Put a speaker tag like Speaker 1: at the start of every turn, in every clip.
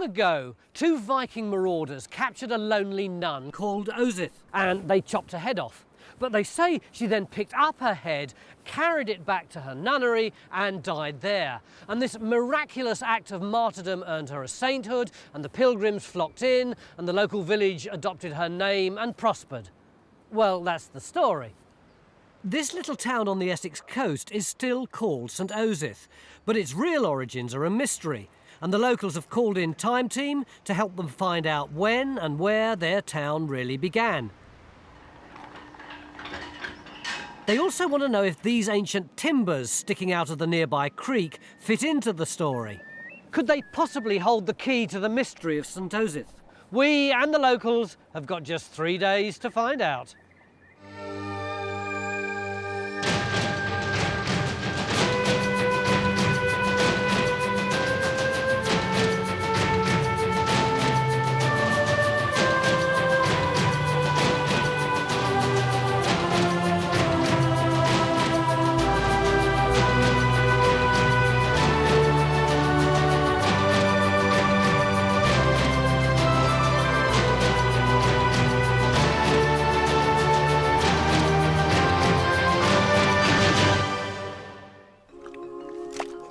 Speaker 1: Long ago, two Viking marauders captured a lonely nun called Osyth, and they chopped her head off. But they say she then picked up her head, carried it back to her nunnery and died there. And this miraculous act of martyrdom earned her a sainthood, and the pilgrims flocked in, and the local village adopted her name and prospered. Well, that's the story. This little town on the Essex coast is still called St Osyth, but its real origins are a mystery, and the locals have called in Time Team to help them find out when and where their town really began. They also want to know if these ancient timbers sticking out of the nearby creek fit into the story. Could they possibly hold the key to the mystery of St Osyth? We and the locals have got just 3 days to find out.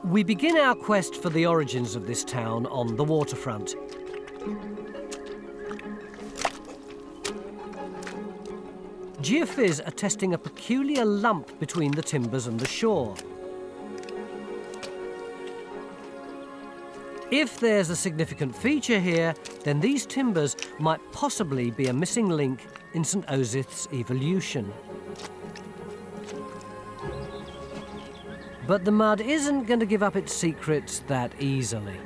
Speaker 1: We begin our quest for the origins of this town on the waterfront. Geophys are testing a peculiar lump between the timbers and the shore. If there's a significant feature here, then these timbers might possibly be a missing link in St Osyth's evolution. But the mud isn't going to give up its secrets that easily.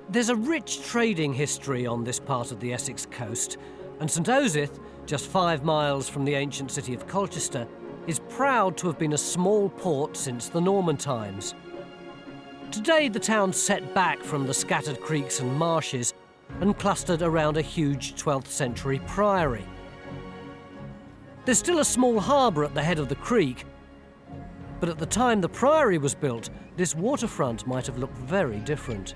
Speaker 1: There's a rich trading history on this part of the Essex coast, and St Osyth, just 5 miles from the ancient city of Colchester, is proud to have been a small port since the Norman times. Today the town's set back from the scattered creeks and marshes and clustered around a huge 12th century priory. There's still a small harbour at the head of the creek, but at the time the priory was built, this waterfront might have looked very different.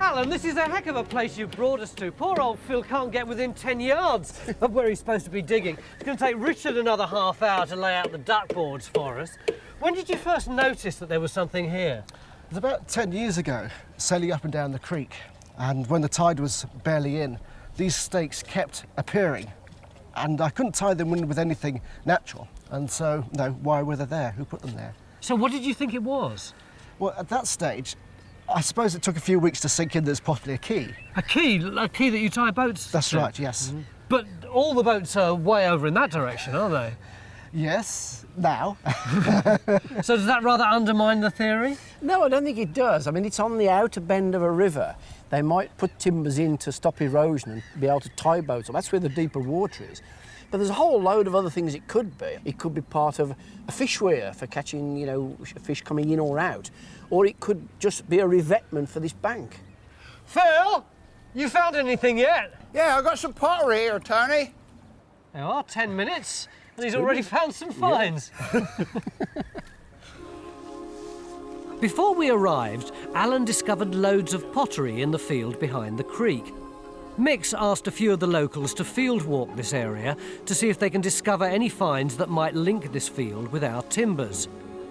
Speaker 1: Alan, this is a heck of a place you've brought us to. Poor old Phil can't get within 10 yards of where he's supposed to be digging. It's going to take Richard another half hour to lay out the duck boards for us. When did you first notice that there was something here?
Speaker 2: It was about 10 years ago, sailing up and down the creek. And when the tide was barely in, these stakes kept appearing. And I couldn't tie them in with anything natural. And so, no, why were they there? Who put them there?
Speaker 1: So what did you think it was?
Speaker 2: Well, at that stage, I suppose it took a few weeks to sink in there's possibly a key.
Speaker 1: A key? A key that you tie boats to?
Speaker 2: That's right, yes.
Speaker 1: Mm-hmm. But all the boats are way over in that direction, aren't they?
Speaker 2: Yes, now.
Speaker 1: So does that rather undermine the theory?
Speaker 3: No, I don't think it does. I mean, it's on the outer bend of a river. They might put timbers in to stop erosion and be able to tie boats. Well, that's where the deeper water is. But there's a whole load of other things it could be. It could be part of a fish weir for catching, you know, fish coming in or out. Or it could just be a revetment for this bank.
Speaker 1: Phil, you found anything yet?
Speaker 4: Yeah, I got some pottery here, Tony.
Speaker 1: There are 10 minutes, and he's already found some finds. Yeah. Before we arrived, Alan discovered loads of pottery in the field behind the creek. Mix asked a few of the locals to field walk this area to see if they can discover any finds that might link this field with our timbers.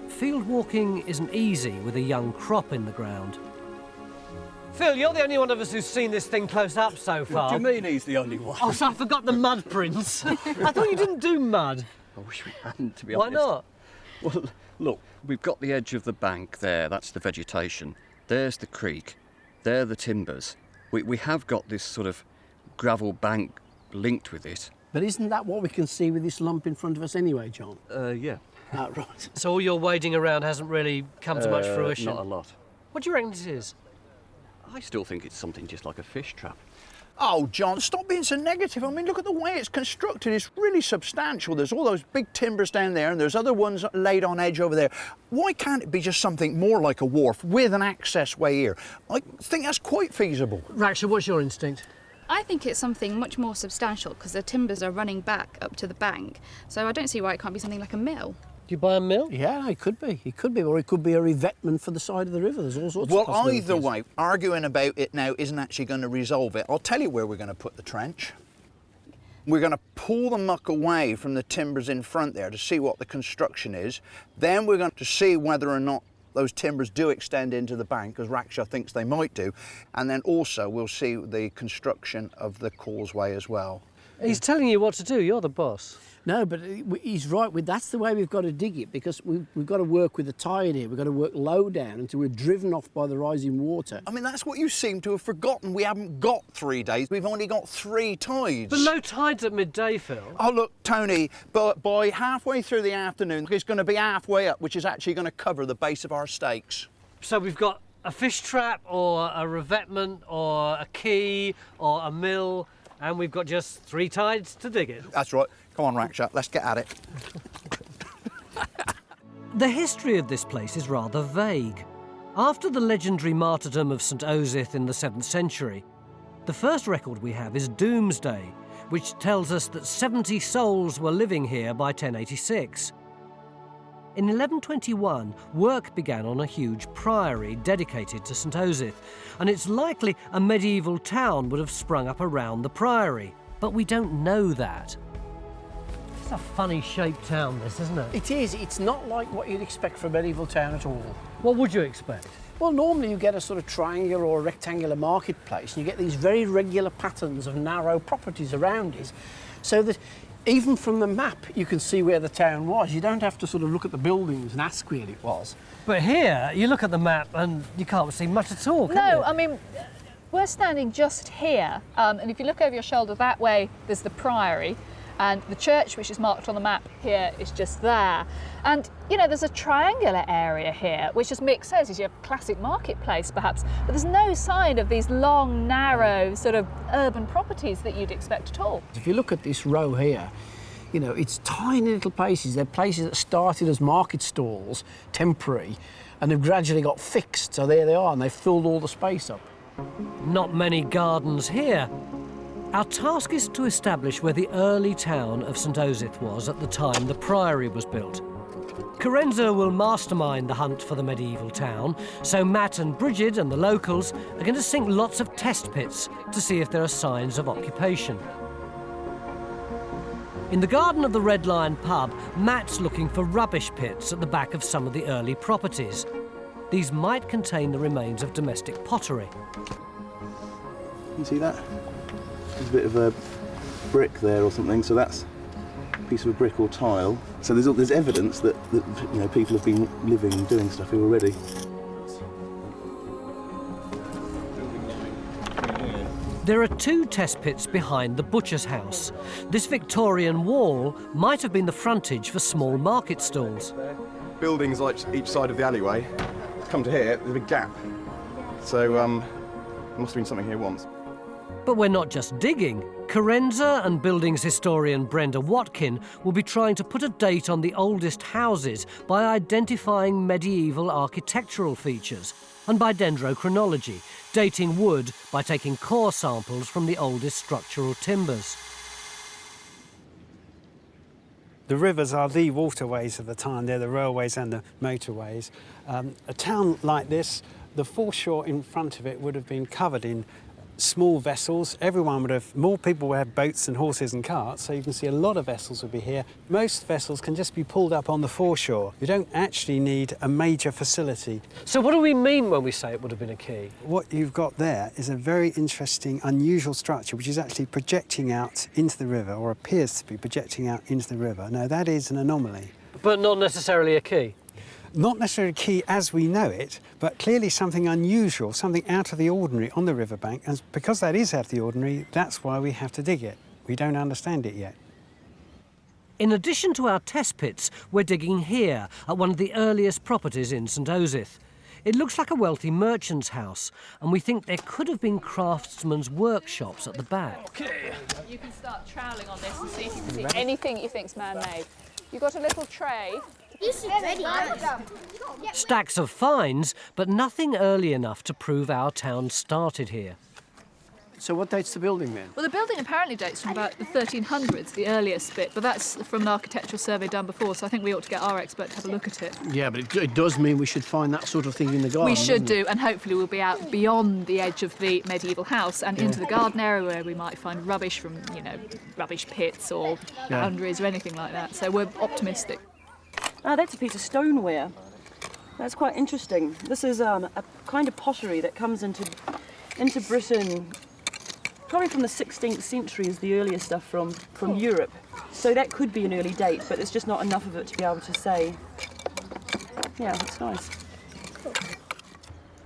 Speaker 1: Field walking isn't easy with a young crop in the ground. Phil, you're the only one of us who's seen this thing close up so far.
Speaker 5: What do you mean he's the only one?
Speaker 1: Oh, so I forgot the mud prints. I thought you didn't do mud.
Speaker 5: I wish we hadn't, to be
Speaker 1: Why
Speaker 5: honest.
Speaker 1: not?
Speaker 5: Well, look, we've got the edge of the bank there, that's the vegetation. There's the creek, there the timbers. We have got this sort of gravel bank linked with it.
Speaker 3: But isn't that what we can see with this lump in front of us anyway, John?
Speaker 5: Yeah.
Speaker 3: Ah, right.
Speaker 1: So all your wading around hasn't really come to much fruition?
Speaker 5: Not a lot.
Speaker 1: What do you reckon this is?
Speaker 5: I still think it's something just like a fish trap.
Speaker 4: Oh, John, stop being so negative. I mean, look at the way it's constructed. It's really substantial. There's all those big timbers down there, and there's other ones laid on edge over there. Why can't it be just something more like a wharf with an access way here? I think that's quite feasible.
Speaker 1: Raksha, what's your instinct?
Speaker 6: I think it's something much more substantial because the timbers are running back up to the bank. So I don't see why it can't be something like a mill.
Speaker 1: you buy a mill?
Speaker 3: Yeah, it could be. It could be, or it could be a revetment for the side of the river. There's all sorts of
Speaker 4: Well,
Speaker 3: possibilities.
Speaker 4: either way, arguing about it now isn't actually going to resolve it. I'll tell you where we're going to put the trench. We're going to pull the muck away from the timbers in front there to see what the construction is. Then we're going to see whether or not those timbers do extend into the bank, as Raksha thinks they might do. And then also we'll see the construction of the causeway as well.
Speaker 1: He's telling you what to do, you're the boss.
Speaker 3: No, but he's right. That's the way we've got to dig it, because we've got to work with the tide here. We've got to work low down until we're driven off by the rising water.
Speaker 4: I mean, that's what you seem to have forgotten. We haven't got 3 days. We've only got 3 tides.
Speaker 1: But no tides at midday, Phil.
Speaker 4: Oh, look, Tony, but by halfway through the afternoon, it's going to be halfway up, which is actually going to cover the base of our stakes.
Speaker 1: So we've got a fish trap or a revetment or a quay or a mill, and we've got just 3 tides to dig it.
Speaker 4: That's right. Come on, Raksha, let's get at it.
Speaker 1: The history of this place is rather vague. After the legendary martyrdom of St Osyth in the 7th century, the first record we have is Doomsday, which tells us that 70 souls were living here by 1086. In 1121, work began on a huge priory dedicated to St Osyth, and it's likely a medieval town would have sprung up around the priory, but we don't know that. It's a funny shaped town, this, isn't it?
Speaker 3: It is. It's not like what you'd expect from a medieval town at all.
Speaker 1: What would you expect?
Speaker 3: Well, normally you get a sort of triangular or rectangular marketplace, and you get these very regular patterns of narrow properties around it, so that even from the map you can see where the town was. You don't have to sort of look at the buildings and ask where it was.
Speaker 1: But here, you look at the map and you can't see much at all, can you?
Speaker 6: No, I mean, we're standing just here, and if you look over your shoulder that way, there's the priory, and the church, which is marked on the map here, is just there. And, you know, there's a triangular area here, which, as Mick says, is your classic marketplace, perhaps, but there's no sign of these long, narrow, sort of urban properties that you'd expect at all.
Speaker 3: If you look at this row here, you know, it's tiny little places. They're places that started as market stalls, temporary, and have gradually got fixed, so there they are, and they've filled all the space up.
Speaker 1: Not many gardens here. Our task is to establish where the early town of St Osyth was at the time the priory was built. Carenza will mastermind the hunt for the medieval town, so Matt and Bridget and the locals are going to sink lots of test pits to see if there are signs of occupation. In the garden of the Red Lion pub, Matt's looking for rubbish pits at the back of some of the early properties. These might contain the remains of domestic pottery.
Speaker 7: You see that? There's a bit of a brick there or something, so that's a piece of a brick or tile. So there's evidence that you know, people have been living and doing stuff here already.
Speaker 1: There are 2 test pits behind the butcher's house. This Victorian wall might have been the frontage for small market stalls.
Speaker 8: Buildings like each side of the alleyway. Come to here, there's a big gap. So there must have been something here once.
Speaker 1: But we're not just digging. Carenza and buildings historian Brenda Watkin will be trying to put a date on the oldest houses by identifying medieval architectural features and by dendrochronology, dating wood by taking core samples from the oldest structural timbers.
Speaker 9: The rivers are the waterways of the time. They're the railways and the motorways. A town like this, the foreshore in front of it would have been covered in small vessels. More people would have boats and horses and carts, so you can see a lot of vessels would be here. Most vessels can just be pulled up on the foreshore. You don't actually need a major facility.
Speaker 1: So what do we mean when we say it would have been a quay?
Speaker 9: What you've got there is a very interesting, unusual structure which is actually projecting out into the river, or appears to be projecting out into the river. Now that is an anomaly.
Speaker 1: But not necessarily a quay?
Speaker 9: Not necessarily a quay as we know it, but clearly something unusual, something out of the ordinary on the riverbank. And because that is out of the ordinary, that's why we have to dig it. We don't understand it yet.
Speaker 1: In addition to our test pits, we're digging here at one of the earliest properties in St Osyth. It looks like a wealthy merchant's house, and we think there could have been craftsmen's workshops at the back.
Speaker 6: Okay. You can start troweling on this and see if you can see anything you think's man-made. You've got a little tray.
Speaker 10: This is ready.
Speaker 1: Stacks of finds, but nothing early enough to prove our town started here.
Speaker 3: So what dates the building then?
Speaker 6: Well, the building apparently dates from about the 1300s, the earliest bit, but that's from an architectural survey done before, so I think we ought to get our expert to have a look at it.
Speaker 3: Yeah, but it does mean we should find that sort of thing in the garden.
Speaker 6: We should
Speaker 3: doesn't it?
Speaker 6: do, and hopefully we'll be out beyond the edge of the medieval house and into the garden area where we might find rubbish from, you know, rubbish pits or boundaries or anything like that. So we're optimistic.
Speaker 10: Ah, that's a piece of stoneware. That's quite interesting. This is a kind of pottery that comes into Britain probably from the 16th century is the earliest stuff from Europe. So that could be an early date, but there's just not enough of it to be able to say. Yeah, that's nice.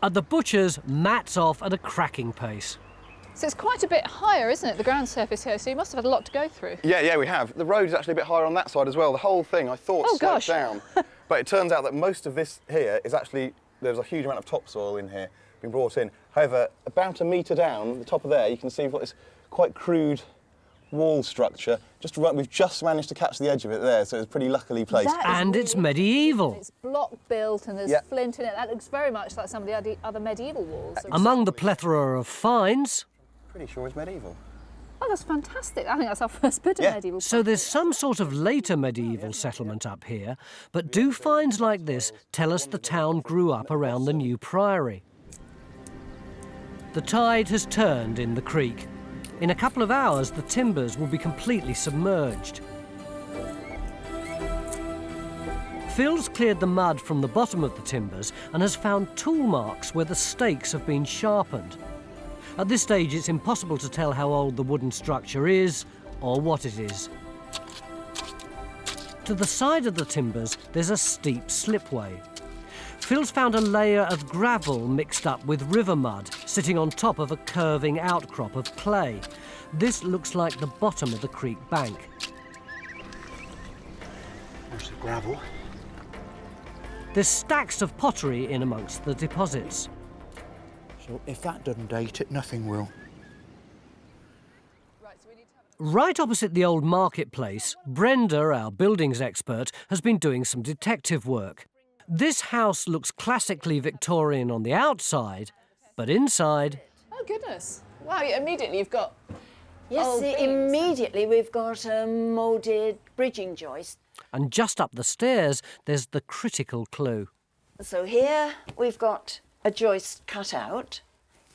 Speaker 1: At the butcher's, Matt's off at a cracking pace.
Speaker 6: So it's quite a bit higher, isn't it, the ground surface here? So you must have had a lot to go through.
Speaker 8: Yeah, we have. The road is actually a bit higher on that side as well. The whole thing, I thought, sloped down. But it turns out that most of this here is actually, there's a huge amount of topsoil in here been brought in. However, about a metre down, the top of there, you can see we've got this quite crude wall structure. We've just managed to catch the edge of it there, so it's pretty luckily placed.
Speaker 1: And it's medieval.
Speaker 6: It's block built and there's flint in it. That looks very much like some of the other medieval walls.
Speaker 1: Among the plethora of finds...
Speaker 8: Pretty sure it's medieval.
Speaker 6: Oh, that's fantastic. I think that's our first bit of medieval.
Speaker 1: So there's some sort of later medieval settlement up here, but do finds like this tell us the town grew up around the new priory? The tide has turned in the creek. In a couple of hours, the timbers will be completely submerged. Phil's cleared the mud from the bottom of the timbers and has found tool marks where the stakes have been sharpened. At this stage, it's impossible to tell how old the wooden structure is or what it is. To the side of the timbers, there's a steep slipway. Phil's found a layer of gravel mixed up with river mud sitting on top of a curving outcrop of clay. This looks like the bottom of the creek bank.
Speaker 3: There's the gravel.
Speaker 1: There's stacks of pottery in amongst the deposits.
Speaker 4: So if that doesn't date it, nothing will.
Speaker 1: Right opposite the old marketplace, Brenda, our buildings expert, has been doing some detective work. This house looks classically Victorian on the outside, but inside...
Speaker 6: Oh, goodness. Wow, immediately you've got...
Speaker 11: Yes, immediately we've got a moulded bridging joist.
Speaker 1: And just up the stairs, there's the critical clue.
Speaker 11: So here we've got a joist cut out.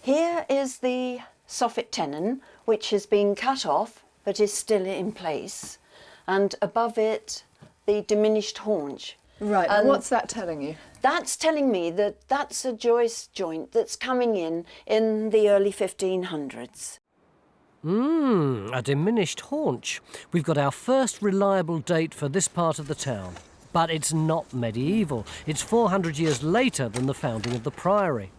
Speaker 11: Here is the soffit tenon, which has been cut off, but is still in place. And above it, the diminished haunch.
Speaker 6: Right, and what's that telling you?
Speaker 11: That's telling me that that's a joist joint that's coming in the early 1500s.
Speaker 1: A diminished haunch. We've got our first reliable date for this part of the town. But it's not medieval. It's 400 years later than the founding of the priory.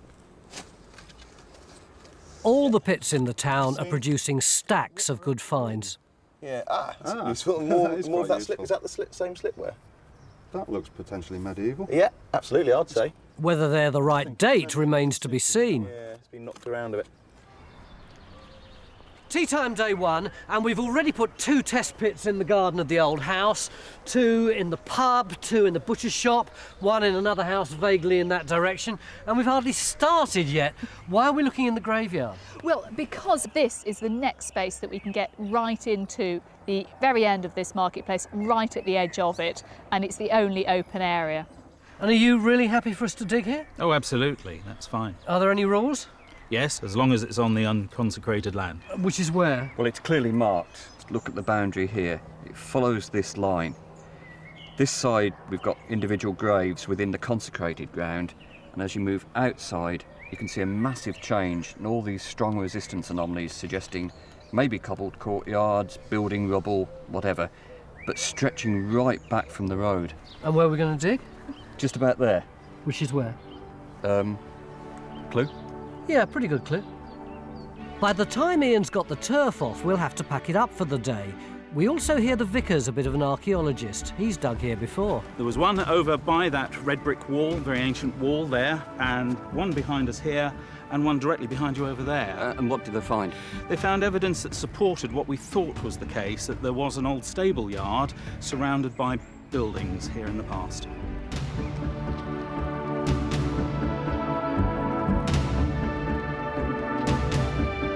Speaker 1: All the pits in the town are producing stacks of good finds.
Speaker 7: Yeah, more of that slip. Is that the same slipware?
Speaker 12: That looks potentially medieval.
Speaker 7: Yeah, absolutely, I'd say.
Speaker 1: Whether they're the right date remains to be seen.
Speaker 7: Yeah, it's been knocked around a bit.
Speaker 1: Tea time day one, and we've already put 2 test pits in the garden of the old house, 2 in the pub, 2 in the butcher's shop, 1 in another house vaguely in that direction, and we've hardly started yet. Why are we looking in the graveyard?
Speaker 6: Well, because this is the next space that we can get right into the very end of this marketplace, right at the edge of it, and it's the only open area.
Speaker 1: And are you really happy for us to dig here?
Speaker 13: Oh, absolutely. That's fine.
Speaker 1: Are there any rules?
Speaker 13: Yes, as long as it's on the unconsecrated land.
Speaker 1: Which is where?
Speaker 5: Well, it's clearly marked. Look at the boundary here. It follows this line. This side, we've got individual graves within the consecrated ground, and as you move outside, you can see a massive change and all these strong resistance anomalies suggesting maybe cobbled courtyards, building rubble, whatever, but stretching right back from the road.
Speaker 1: And where are we going to dig?
Speaker 5: Just about there.
Speaker 1: Which is where?
Speaker 5: Clue?
Speaker 1: Yeah, pretty good clue. By the time Ian's got the turf off, we'll have to pack it up for the day. We also hear the vicar's a bit of an archaeologist. He's dug here before.
Speaker 13: There was one over by that red brick wall, very ancient wall there, and one behind us here, and one directly behind you over there.
Speaker 5: And what did they find?
Speaker 13: They found evidence that supported what we thought was the case, that there was an old stable yard surrounded by buildings here in the past.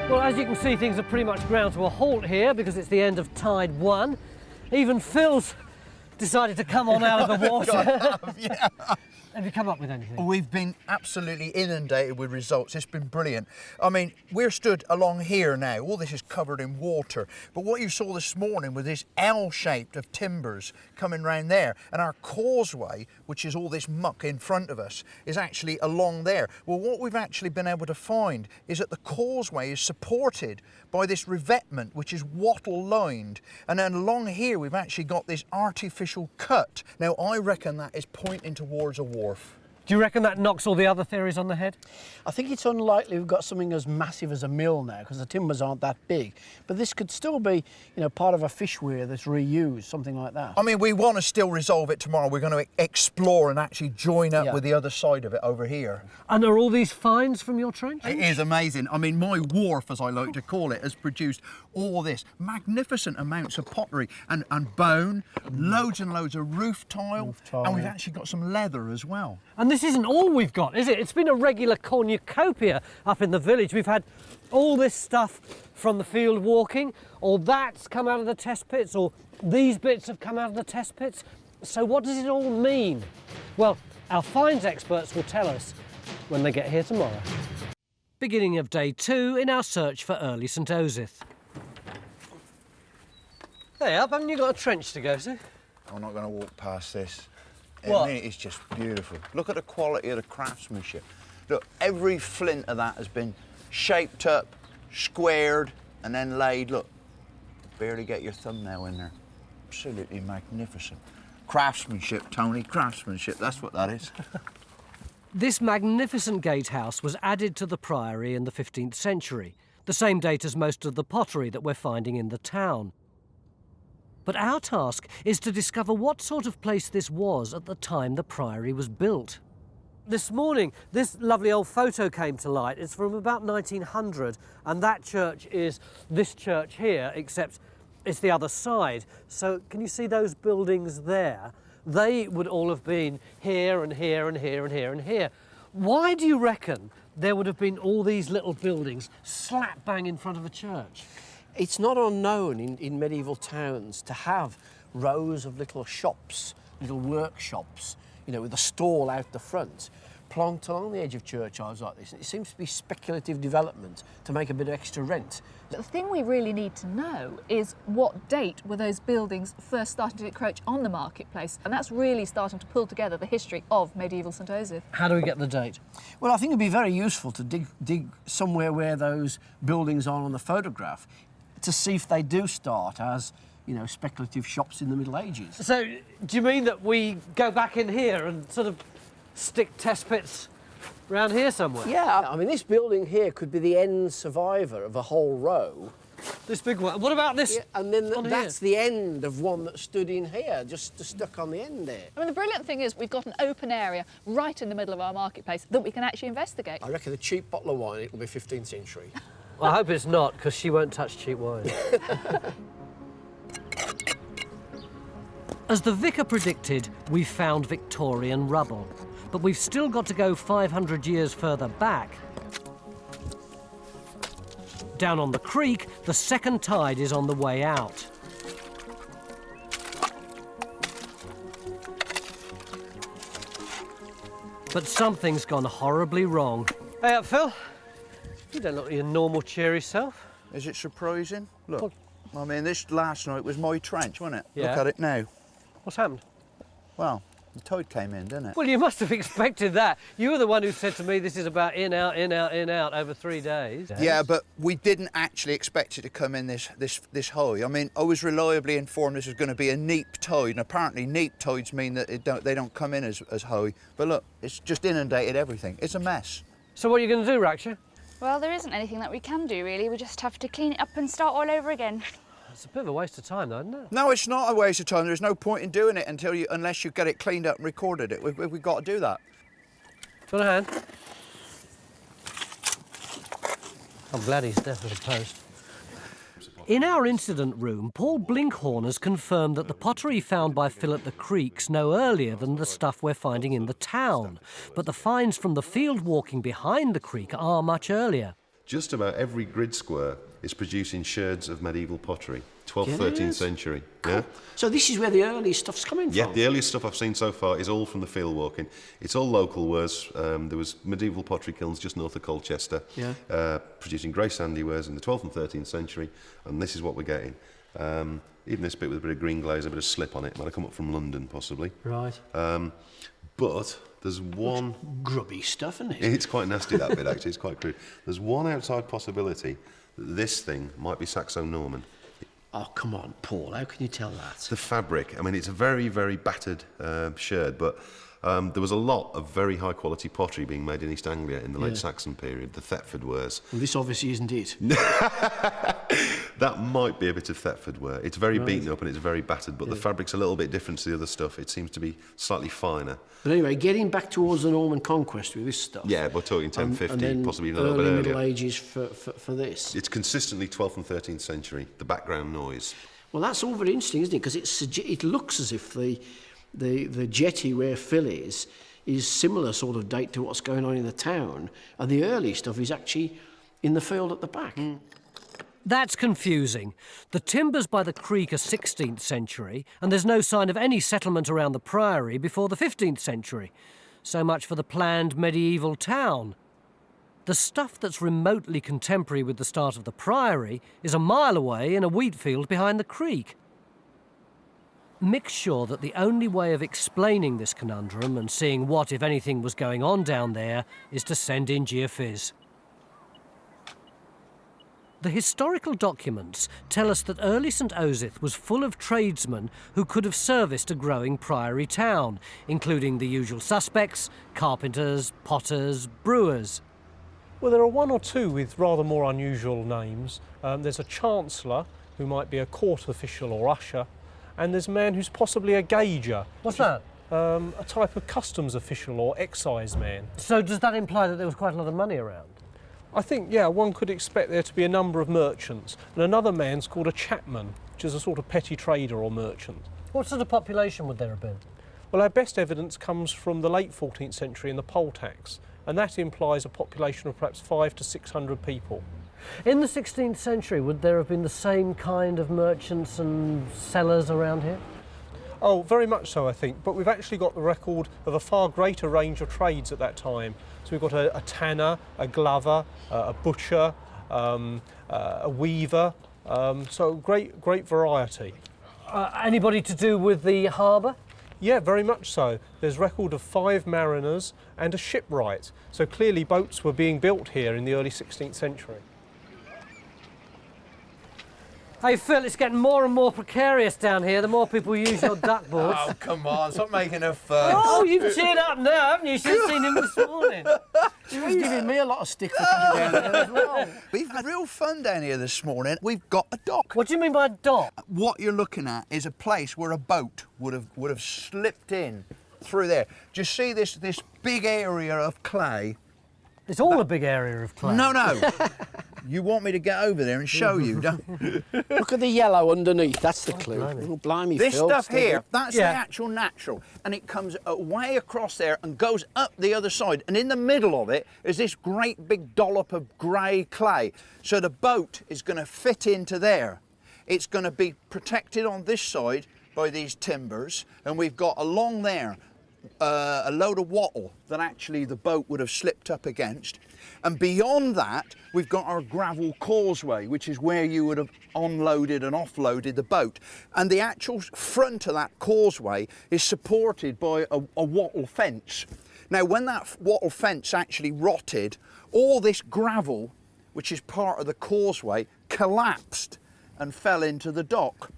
Speaker 1: Well, as you can see, things are pretty much ground to a halt here because it's the end of Tide 1. Even Phil's decided to come on out of the water.
Speaker 4: Yeah.
Speaker 1: Have you come up with anything?
Speaker 4: We've been absolutely inundated with results. It's been brilliant. I mean, we're stood along here now. All this is covered in water. But what you saw this morning was this L-shaped of timbers coming round there. And our causeway, which is all this muck in front of us, is actually along there. Well, what we've actually been able to find is that the causeway is supported by this revetment, which is wattle-lined. And then along here, we've actually got this artificial cut. Now, I reckon that is pointing towards a wharf.
Speaker 1: Do you reckon that knocks all the other theories on the head?
Speaker 3: I think it's unlikely we've got something as massive as a mill now because the timbers aren't that big. But this could still be, you know, part of a fish weir that's reused, something like that.
Speaker 4: I mean, we want to still resolve it tomorrow. We're going to explore and actually join up with the other side of it over here.
Speaker 1: And are all these finds from your trench?
Speaker 4: It is amazing. I mean, my wharf, as I like to call it, has produced all this magnificent amounts of pottery and bone, loads and loads of roof tile, and we've actually got some leather as well.
Speaker 1: And this isn't all we've got, is it? It's been a regular cornucopia up in the village. We've had all this stuff from the field walking, or that's come out of the test pits, or these bits have come out of the test pits. So what does it all mean? Well, our finds experts will tell us when they get here tomorrow. Beginning of day 2 in our search for early St Osyth. Hey, up, haven't you got a trench to go to?
Speaker 4: I'm not going to walk past this.
Speaker 1: What?
Speaker 4: I mean, it's just beautiful. Look at the quality of the craftsmanship. Look, every flint of that has been shaped up, squared, and then laid. Look, barely get your thumbnail in there. Absolutely magnificent. Craftsmanship, Tony, craftsmanship, that's what that is.
Speaker 1: This magnificent gatehouse was added to the priory in the 15th century, the same date as most of the pottery that we're finding in the town. But our task is to discover what sort of place this was at the time the priory was built. This morning, this lovely old photo came to light. It's from about 1900, and that church is this church here, except it's the other side. So can you see those buildings there? They would all have been here and here and here and here and here. Why do you reckon there would have been all these little buildings slap bang in front of a church?
Speaker 3: It's not unknown in medieval towns to have rows of little shops, little workshops, you know, with a stall out the front, plonked along the edge of churchyards like this. And it seems to be speculative development to make a bit of extra rent.
Speaker 6: The thing we really need to know is what date were those buildings first starting to encroach on the marketplace, and that's really starting to pull together the history of medieval St Osyth.
Speaker 1: How do we get the date?
Speaker 3: Well, I think it'd be very useful to dig somewhere where those buildings are on the photograph to see if they do start as, you know, speculative shops in the Middle Ages.
Speaker 1: So, do you mean that we go back in here and sort of stick test pits around here somewhere?
Speaker 3: Yeah, I mean, this building here could be the end survivor of a whole row.
Speaker 1: This big one. What about this?
Speaker 3: Yeah, and then that's
Speaker 1: here?
Speaker 3: the end of one that stood in here, just stuck on the end there.
Speaker 6: I mean, the brilliant thing is we've got an open area right in the middle of our marketplace that we can actually investigate.
Speaker 3: I reckon a cheap bottle of wine, it'll be 15th century.
Speaker 1: Well, I hope it's not, because she won't touch cheap wine. As the vicar predicted, we've found Victorian rubble, but we've still got to go 500 years further back. Down on the creek, the second tide is on the way out. But something's gone horribly wrong. Hey up, Phil. You don't look like your normal cheery self.
Speaker 4: Is it surprising? Look, I mean, this last night was my trench, wasn't it?
Speaker 1: Yeah.
Speaker 4: Look at it now.
Speaker 1: What's happened?
Speaker 4: Well, the tide came in, didn't it?
Speaker 1: Well, you must have expected that. You were the one who said to me this is about in, out, in, out, in, out over 3 days.
Speaker 4: Yeah, but we didn't actually expect it to come in this high. I mean, I was reliably informed this was going to be a neap tide, and apparently neap tides mean that they don't come in as high. But look, it's just inundated everything. It's a mess.
Speaker 1: So what are you going to do, Raksha?
Speaker 14: Well, there isn't anything that we can do, really. We just have to clean it up and start all over again.
Speaker 1: It's a bit of a waste of time, though, isn't it?
Speaker 4: No, it's not a waste of time. There's no point in doing it unless you get it cleaned up and recorded it. We've got to do that.
Speaker 1: Do you want a hand? I'm glad he's deaf as a post. In our incident room, Paul Blinkhorn has confirmed that the pottery found by Phil at the creek's no earlier than the stuff we're finding in the town. But the finds from the field walking behind the creek are much earlier.
Speaker 15: just about every grid square is producing sherds of medieval pottery, 12th, 13th century.
Speaker 3: Cool.
Speaker 15: Yeah.
Speaker 3: So this is where the early stuff's coming
Speaker 15: Yeah,
Speaker 3: from?
Speaker 15: the earliest stuff I've seen so far is all from the field walking. It's all local wares. There was medieval pottery kilns just north of Colchester, producing grey sandy wares in the 12th and 13th century, and this is what we're getting. Even this bit with a bit of green glaze, a bit of slip on it, might have come up from London possibly.
Speaker 3: Right.
Speaker 15: But there's one...
Speaker 3: grubby stuff, isn't it?
Speaker 15: It's quite nasty, that bit, actually. It's quite crude. There's one outside possibility that this thing might be Saxon-Norman.
Speaker 3: Oh, come on, Paul, how can you tell that?
Speaker 15: The fabric. I mean, it's a very, very battered sherd, but there was a lot of very high-quality pottery being made in East Anglia in the late Saxon period, the Thetford wares.
Speaker 3: Well, this obviously isn't it.
Speaker 15: That might be a bit of Thetford ware. It's very beaten up and it's very battered, but the fabric's a little bit different to the other stuff. It seems to be slightly finer.
Speaker 3: But anyway, getting back towards the Norman conquest with this stuff.
Speaker 15: Yeah, we're talking 1050, possibly even a little
Speaker 3: early
Speaker 15: bit earlier.
Speaker 3: Middle Ages for this.
Speaker 15: It's consistently 12th and 13th century, the background noise.
Speaker 3: Well, that's all very interesting, isn't it? Because it looks as if the jetty where Phil is similar sort of date to what's going on in the town, and the early stuff is actually in the field at the back.
Speaker 1: That's confusing. The timbers by the creek are 16th century, and there's no sign of any settlement around the priory before the 15th century. So much for the planned medieval town. The stuff that's remotely contemporary with the start of the priory is a mile away in a wheat field behind the creek. Mick's sure that the only way of explaining this conundrum and seeing what, if anything, was going on down there is to send in geophys. The historical documents tell us that early St Osyth was full of tradesmen who could have serviced a growing priory town, including the usual suspects, carpenters, potters, brewers.
Speaker 16: Well, there are one or two with rather more unusual names. There's a chancellor, who might be a court official or usher, and there's a man who's possibly a gauger.
Speaker 1: What's that?
Speaker 16: A type of customs official or excise man.
Speaker 1: So does that imply that there was quite a lot of money around?
Speaker 16: I think, yeah, one could expect there to be a number of merchants, and another man's called a chapman, which is a sort of petty trader or merchant.
Speaker 1: What sort of population would there have been?
Speaker 16: Well, our best evidence comes from the late 14th century in the poll tax, and that implies a population of perhaps 500 to 600 people.
Speaker 1: In the 16th century, would there have been the same kind of merchants and sellers around here?
Speaker 16: Oh, very much so, I think, but we've actually got the record of a far greater range of trades at that time. So we've got a tanner, a glover, a butcher, a weaver, so great variety.
Speaker 1: Anybody to do with the harbour?
Speaker 16: Yeah, very much so. There's record of 5 mariners and a shipwright, so clearly boats were being built here in the early 16th century.
Speaker 1: Hey Phil, it's getting more and more precarious down here the more people use your duckboards.
Speaker 17: Oh, come on, stop making a fuss.
Speaker 1: Oh, you've cheered up now, haven't you? You should have seen him this morning.
Speaker 3: He was giving me a lot of stick for coming down here as well.
Speaker 4: We've had real fun down here this morning. We've got a dock.
Speaker 1: What do you mean by a dock?
Speaker 4: What you're looking at is a place where a boat would have slipped in through there. Do you see this big area of clay?
Speaker 1: It's all a big area of clay.
Speaker 4: No. You want me to get over there and show you, don't you?
Speaker 3: Look at the yellow underneath, that's the clue. Oh, blimey,
Speaker 4: This
Speaker 3: Phil,
Speaker 4: stuff
Speaker 3: steady.
Speaker 4: here, that's the actual natural, and it comes way across there and goes up the other side, and in the middle of it is this great big dollop of grey clay. So the boat is going to fit into there. It's going to be protected on this side by these timbers, and we've got along there a load of wattle that actually the boat would have slipped up against. And beyond that, we've got our gravel causeway, which is where you would have unloaded and offloaded the boat. And the actual front of that causeway is supported by a wattle fence. Now, when that wattle fence actually rotted, all this gravel, which is part of the causeway, collapsed and fell into the dock.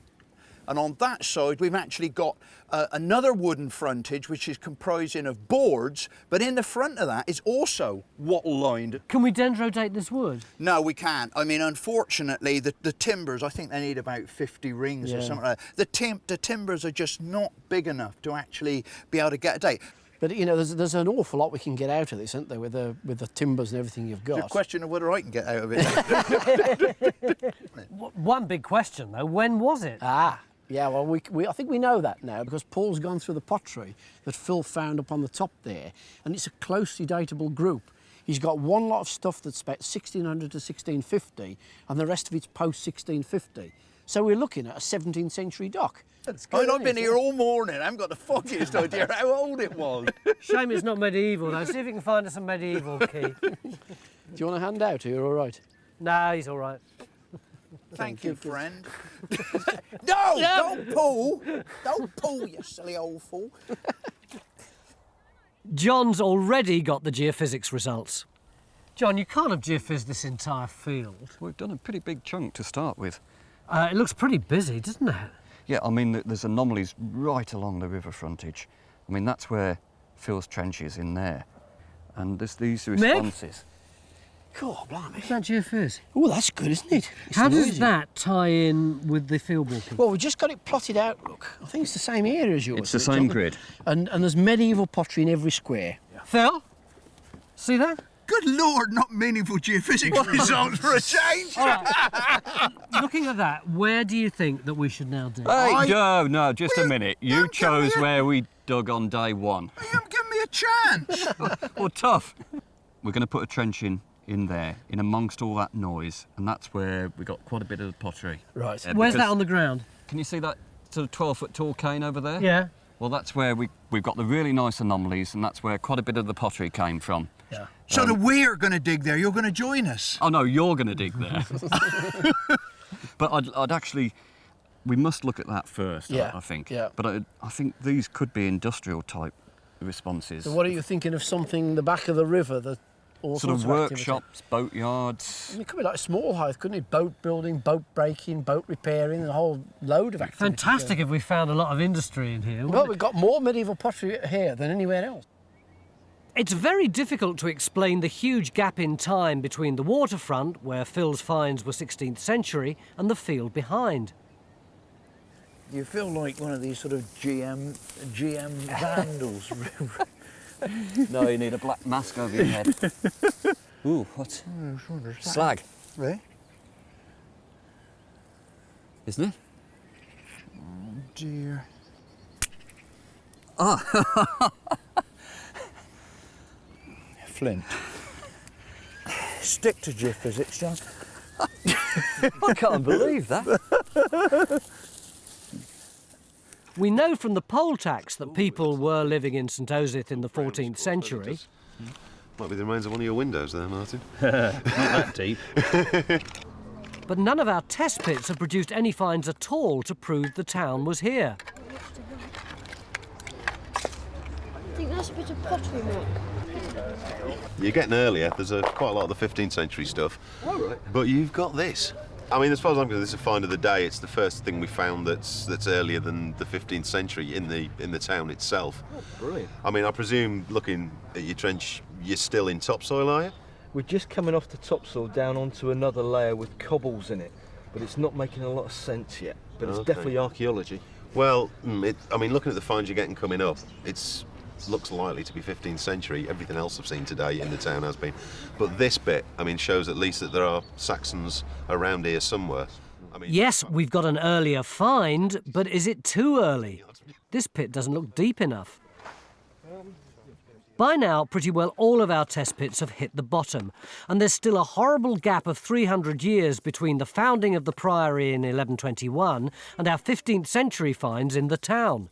Speaker 4: And on that side, we've actually got another wooden frontage, which is comprising of boards, but in the front of that is also wattle-lined.
Speaker 1: Can we dendrodate this wood?
Speaker 4: No, we can't. I mean, unfortunately, the timbers, I think they need about 50 rings or something like that. The timbers are just not big enough to actually be able to get a date.
Speaker 3: But, you know, there's an awful lot we can get out of this, isn't there, with the timbers and everything you've got.
Speaker 4: It's a question of whether I can get out of it.
Speaker 1: One big question, though, when was it?
Speaker 3: Yeah, well, I think we know that now because Paul's gone through the pottery that Phil found up on the top there, and it's a closely datable group. He's got one lot of stuff that's about 1600 to 1650, and the rest of it's post-1650. So we're looking at a 17th century dock.
Speaker 4: That's good, I've been here all morning. I haven't got the foggiest idea how old it was.
Speaker 1: Shame it's not medieval, though. See if you can find us a medieval key.
Speaker 3: Do you want a hand out? Are you all right?
Speaker 1: No, he's all right.
Speaker 4: Thank you, friend. No, don't pull. Don't pull, you silly old fool.
Speaker 1: John's already got the geophysics results. John, you can't have geophysics this entire field.
Speaker 5: We've done a pretty big chunk to start with.
Speaker 1: It looks pretty busy, doesn't it?
Speaker 5: Yeah, I mean, there's anomalies right along the river frontage. I mean, that's where Phil's trench is in there. And there's these responses.
Speaker 3: God, blimey.
Speaker 1: Is that geophysics?
Speaker 3: Oh, that's good, isn't it? It's
Speaker 1: How
Speaker 3: noisy.
Speaker 1: does that tie in with the field walking?
Speaker 3: Well, we've just got it plotted out, look. I think it's the same area as yours.
Speaker 5: It's the same grid.
Speaker 3: And there's medieval pottery in every square.
Speaker 1: Yeah. Phil, see that?
Speaker 4: Good Lord, not meaningful geophysics results for a change.
Speaker 1: All right. Looking at that, where do you think that we should now dig?
Speaker 5: Hey, no, just a minute. You chose where we dug on day one.
Speaker 4: You haven't given me a chance.
Speaker 5: Well, tough. We're going to put a trench in there, in amongst all that noise, and that's where we got quite a bit of pottery.
Speaker 3: Right.
Speaker 1: Where's that on the ground?
Speaker 5: Can you see that sort of 12-foot tall cane over there?
Speaker 1: Yeah.
Speaker 5: Well, that's where we've got the really nice anomalies, and that's where quite a bit of the pottery came from.
Speaker 3: Yeah.
Speaker 4: So that we're going to dig there, you're going to join us?
Speaker 5: Oh, no, you're going to dig there. But I'd actually... We must look at that first,
Speaker 3: Yeah,
Speaker 5: I think.
Speaker 3: yeah.
Speaker 5: But I think these could be industrial-type responses.
Speaker 3: So what are you thinking of something the back of the river that all
Speaker 5: Sort
Speaker 3: sorts
Speaker 5: of workshops, boatyards.
Speaker 3: I mean, it could be like a small house, couldn't it? Boat building, boat breaking, boat repairing, a whole load of activities.
Speaker 1: Fantastic if we found a lot of industry in here.
Speaker 3: Well, we've got more medieval pottery here than anywhere else.
Speaker 1: It's very difficult to explain the huge gap in time between the waterfront, where Phil's finds were 16th century, and the field behind.
Speaker 4: You feel like one of these sort of GM vandals.
Speaker 5: No, you need a black mask over your head. Ooh, what? Slag.
Speaker 4: Really?
Speaker 5: Isn't it?
Speaker 4: Oh dear.
Speaker 5: Ah.
Speaker 4: Flint. Stick to geophysics, John.
Speaker 5: I can't believe that.
Speaker 1: We know from the poll tax that people were living in St Osyth in the 14th century.
Speaker 15: Might be the remains of one of your windows there, Martin.
Speaker 13: Not that deep.
Speaker 1: But none of our test pits have produced any finds at all to prove the town was here.
Speaker 18: I think that's a bit of pottery, Mark.
Speaker 15: You're getting earlier. There's quite a lot of the 15th century stuff.
Speaker 7: Oh, right.
Speaker 15: But you've got this. I mean, as far as I'm concerned, this is a find of the day. It's the first thing we found that's earlier than the 15th century in the town itself.
Speaker 7: Oh, brilliant.
Speaker 15: I mean, I presume, looking at your trench, you're still in topsoil, are you?
Speaker 19: We're just coming off the topsoil down onto another layer with cobbles in it, but it's not making a lot of sense yet. But it's definitely archaeology.
Speaker 15: Well, I mean, looking at the finds you're getting coming up, looks likely to be 15th century. Everything else I've seen today in the town has been. But this bit, I mean, shows at least that there are Saxons around here somewhere. I mean,
Speaker 1: Yes, we've got an earlier find, but is it too early? This pit doesn't look deep enough. By now, pretty well all of our test pits have hit the bottom, and there's still a horrible gap of 300 years between the founding of the priory in 1121 and our 15th century finds in the town.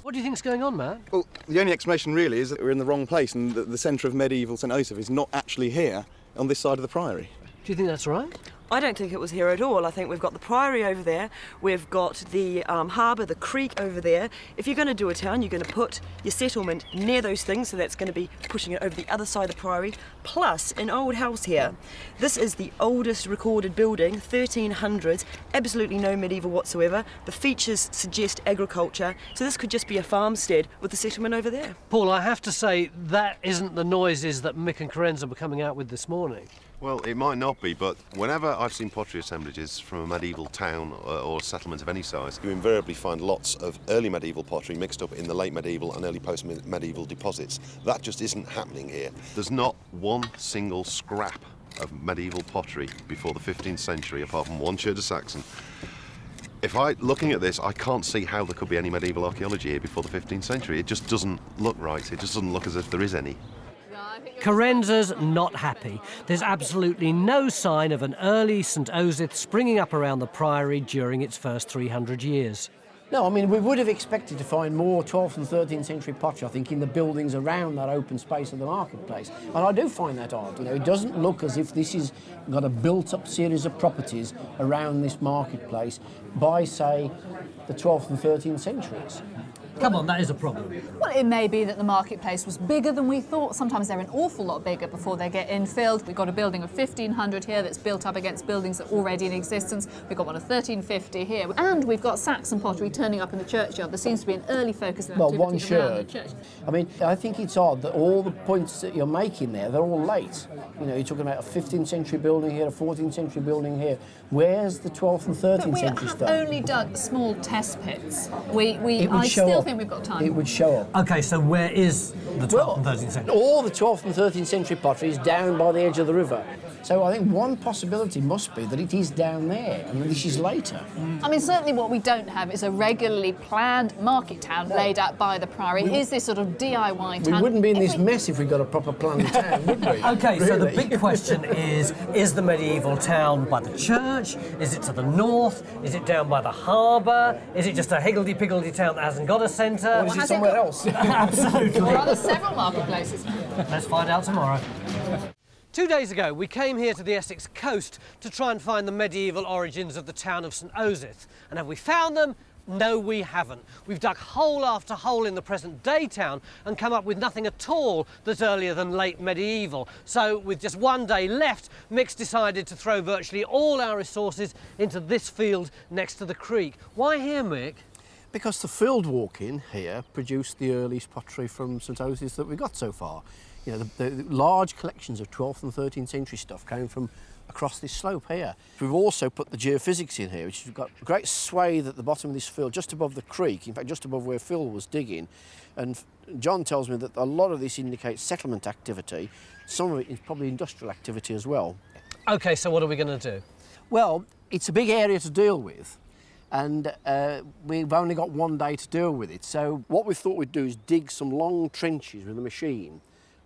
Speaker 1: What do you think's going on, Matt?
Speaker 8: Well, the only explanation really is that we're in the wrong place and that the centre of medieval St Osyth is not actually here on this side of the priory.
Speaker 1: Do you think that's right?
Speaker 10: I don't think it was here at all. I think we've got the priory over there, we've got the harbour, the creek over there. If you're going to do a town, you're going to put your settlement near those things, so that's going to be pushing it over the other side of the priory. Plus, an old house here. This is the oldest recorded building, 1300s, absolutely no medieval whatsoever. The features suggest agriculture, so this could just be a farmstead with the settlement over there.
Speaker 1: Paul, I have to say, that isn't the noises that Mick and Carenza were coming out with this morning.
Speaker 15: Well, it might not be, but whenever I've seen pottery assemblages from a medieval town or settlement of any size, you invariably find lots of early medieval pottery mixed up in the late medieval and early post-medieval deposits. That just isn't happening here. There's not one single scrap of medieval pottery before the 15th century, apart from one church of Saxon. Looking at this, I can't see how there could be any medieval archaeology here before the 15th century. It just doesn't look right. It just doesn't look as if there is any.
Speaker 1: Carenza's not happy. There's absolutely no sign of an early St Osyth springing up around the priory during its first 300 years.
Speaker 3: No, I mean, we would have expected to find more 12th and 13th century pottery, I think, in the buildings around that open space of the marketplace. And I do find that odd. You know, it doesn't look as if this has got a built-up series of properties around this marketplace by, say, the 12th and 13th centuries.
Speaker 1: Come on, that is a problem.
Speaker 6: Well, it may be that the marketplace was bigger than we thought. Sometimes they're an awful lot bigger before they get infilled. We've got a building of 1500 here that's built up against buildings that are already in existence. We've got one of 1350 here. And we've got Saxon pottery turning up in the churchyard. There seems to be an early focus on activities around the church.
Speaker 3: I mean, I think it's odd that all the points that you're making there, they're all late. You know, you're talking about a 15th century building here, a 14th century building here. Where's the 12th and 13th century stuff?
Speaker 6: We have only dug small test pits. I still think we've got time.
Speaker 3: It would show up.
Speaker 1: OK, so where is the 12th and 13th century?
Speaker 3: All the 12th and 13th century pottery is down by the edge of the river. So I think one possibility must be that it is down there and that this is later.
Speaker 6: I mean, certainly what we don't have is a regularly planned market town laid out by the priory. Is this sort of DIY town?
Speaker 3: We wouldn't be in this mess if we got a proper planned town, would we?
Speaker 1: OK, so the big question is the medieval town by the church? Is it to the north? Is it down by the harbour? Is it just a higgledy-piggledy town that hasn't got a centre?
Speaker 3: Or is it somewhere else?
Speaker 1: Absolutely.
Speaker 6: Or are there several marketplaces?
Speaker 1: Let's find out tomorrow. 2 days ago, we came here to the Essex coast to try and find the medieval origins of the town of St Osyth. And have we found them? No, we haven't. We've dug hole after hole in the present-day town and come up with nothing at all that's earlier than late medieval. So, with just 1 day left, Mick's decided to throw virtually all our resources into this field next to the creek. Why here, Mick?
Speaker 3: Because the field walk-in here produced the earliest pottery from St Osyth that we've got so far. You know, the large collections of 12th and 13th century stuff came from across this slope here. We've also put the geophysics in here, which has got a great swathe at the bottom of this field, just above the creek, in fact just above where Phil was digging. And John tells me that a lot of this indicates settlement activity. Some of it is probably industrial activity as well.
Speaker 1: OK, so what are we going to do?
Speaker 3: Well, it's a big area to deal with. And we've only got 1 day to deal with it. So what we thought we'd do is dig some long trenches with a machine.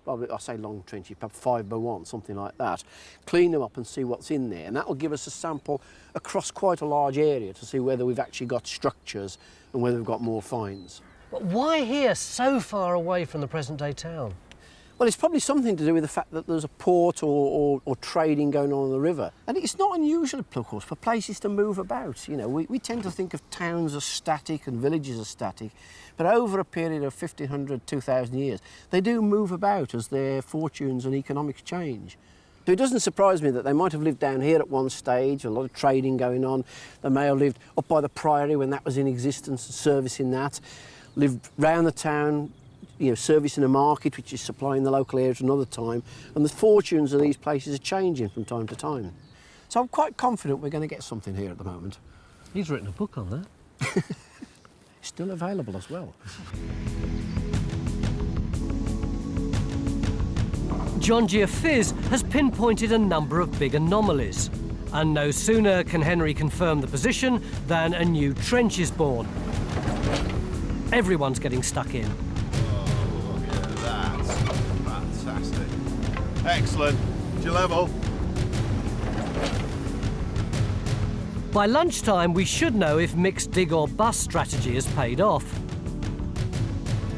Speaker 3: Well, I say long trenches, perhaps 5 by 1, something like that. Clean them up and see what's in there. And that will give us a sample across quite a large area to see whether we've actually got structures and whether we've got more finds.
Speaker 1: But why here, so far away from the present-day town?
Speaker 3: Well, it's probably something to do with the fact that there's a port or trading going on the river. And it's not unusual, of course, for places to move about. You know, we tend to think of towns as static and villages as static, but over a period of 1,500, 2,000 years, they do move about as their fortunes and economics change. So it doesn't surprise me that they might have lived down here at one stage, a lot of trading going on. They may have lived up by the priory when that was in existence, servicing that, lived round the town, you know, servicing a market which is supplying the local area at another time, and the fortunes of these places are changing from time to time. So I'm quite confident we're going to get something here at the moment.
Speaker 1: He's written a book on that.
Speaker 3: It's still available as well.
Speaker 1: John Geophysics has pinpointed a number of big anomalies. And no sooner can Henry confirm the position than a new trench is born. Everyone's getting stuck in.
Speaker 12: That's fantastic. Excellent. To your level.
Speaker 1: By lunchtime, we should know if Mick's dig or bust strategy has paid off.